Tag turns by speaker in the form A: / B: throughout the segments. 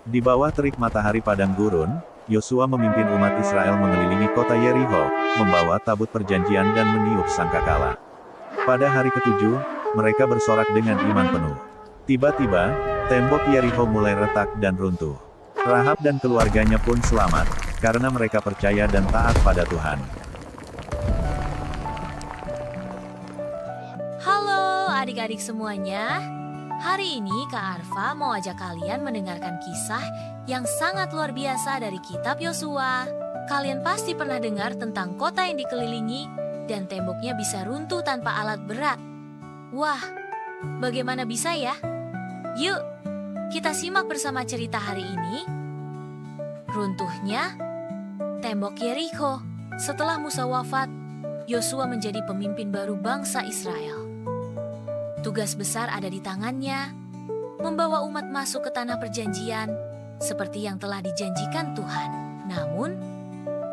A: Di bawah terik matahari padang gurun, Yosua memimpin umat Israel mengelilingi kota Yerikho, membawa tabut perjanjian dan meniup sangkakala. Pada hari ketujuh, mereka bersorak dengan iman penuh. Tiba-tiba, tembok Yerikho mulai retak dan runtuh. Rahab dan keluarganya pun selamat, karena mereka percaya dan taat pada Tuhan.
B: Halo adik-adik semuanya. Hari ini Kak Arfa mau ajak kalian mendengarkan kisah yang sangat luar biasa dari kitab Yosua. Kalian pasti pernah dengar tentang kota yang dikelilingi dan temboknya bisa runtuh tanpa alat berat. Wah, bagaimana bisa ya? Yuk, kita simak bersama cerita hari ini. Runtuhnya tembok Yerikho. Setelah Musa wafat, Yosua menjadi pemimpin baru bangsa Israel. Tugas besar ada di tangannya, membawa umat masuk ke tanah perjanjian, seperti yang telah dijanjikan Tuhan. Namun,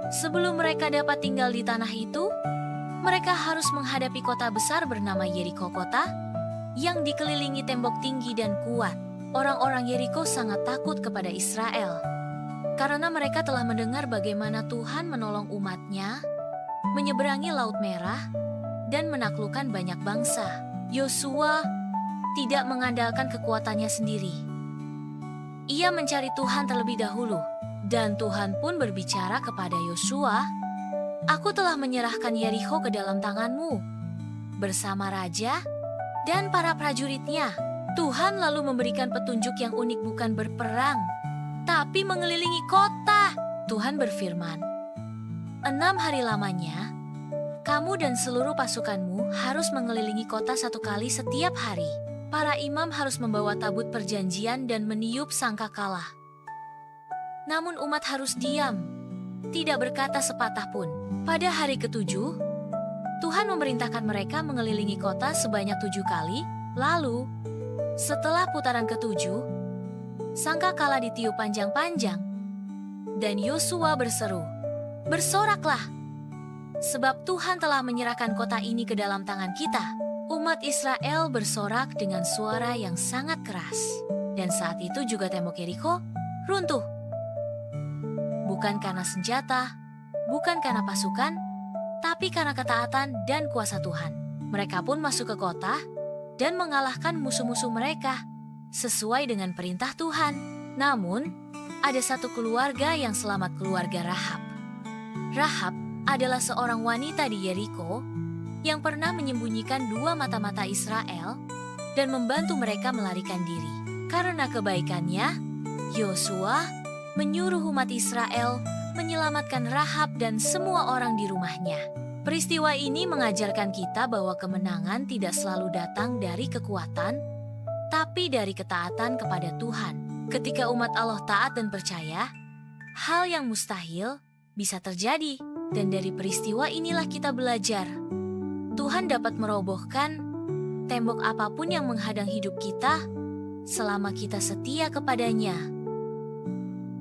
B: sebelum mereka dapat tinggal di tanah itu, mereka harus menghadapi kota besar bernama Yerikho, kota yang dikelilingi tembok tinggi dan kuat. Orang-orang Yerikho sangat takut kepada Israel, karena mereka telah mendengar bagaimana Tuhan menolong umatnya, menyeberangi Laut Merah, dan menaklukkan banyak bangsa. Yosua tidak mengandalkan kekuatannya sendiri. Ia mencari Tuhan terlebih dahulu, dan Tuhan pun berbicara kepada Yosua, "Aku telah menyerahkan Yerikho ke dalam tanganmu, bersama raja dan para prajuritnya." Tuhan lalu memberikan petunjuk yang unik, bukan berperang, tapi mengelilingi kota. Tuhan berfirman, 6 hari lamanya, kamu dan seluruh pasukanmu harus mengelilingi kota 1 kali setiap hari. Para imam harus membawa tabut perjanjian dan meniup sangkakala. Namun umat harus diam, tidak berkata sepatah pun. Pada hari ketujuh, Tuhan memerintahkan mereka mengelilingi kota sebanyak 7 kali. Lalu, setelah putaran ketujuh, sangkakala ditiup panjang-panjang. Dan Yosua berseru, "Bersoraklah! Sebab Tuhan telah menyerahkan kota ini ke dalam tangan kita." Umat Israel bersorak dengan suara yang sangat keras. Dan saat itu juga tembok Yerikho runtuh. Bukan karena senjata, bukan karena pasukan, tapi karena ketaatan dan kuasa Tuhan. Mereka pun masuk ke kota dan mengalahkan musuh-musuh mereka sesuai dengan perintah Tuhan. Namun, ada satu keluarga yang selamat, keluarga Rahab. Rahab adalah seorang wanita di Yerikho yang pernah menyembunyikan 2 mata-mata Israel dan membantu mereka melarikan diri. Karena kebaikannya, Yosua menyuruh umat Israel menyelamatkan Rahab dan semua orang di rumahnya. Peristiwa ini mengajarkan kita bahwa kemenangan tidak selalu datang dari kekuatan, tapi dari ketaatan kepada Tuhan. Ketika umat Allah taat dan percaya, hal yang mustahil bisa terjadi. Dan dari peristiwa inilah kita belajar. Tuhan dapat merobohkan tembok apapun yang menghadang hidup kita selama kita setia kepadanya.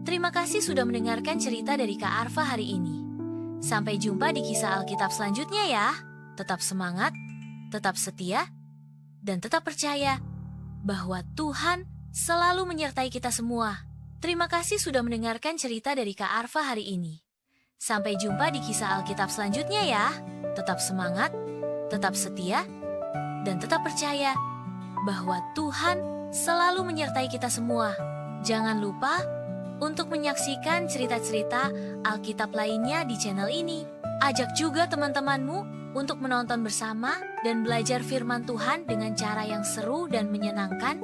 B: Terima kasih sudah mendengarkan cerita dari Kak Arfa hari ini. Sampai jumpa di kisah Alkitab selanjutnya ya. Tetap semangat, tetap setia, dan tetap percaya bahwa Tuhan selalu menyertai kita semua. Terima kasih sudah mendengarkan cerita dari Kak Arfa hari ini. Sampai jumpa di kisah Alkitab selanjutnya ya. Tetap semangat, tetap setia, dan tetap percaya bahwa Tuhan selalu menyertai kita semua. Jangan lupa untuk menyaksikan cerita-cerita Alkitab lainnya di channel ini. Ajak juga teman-temanmu untuk menonton bersama dan belajar firman Tuhan dengan cara yang seru dan menyenangkan.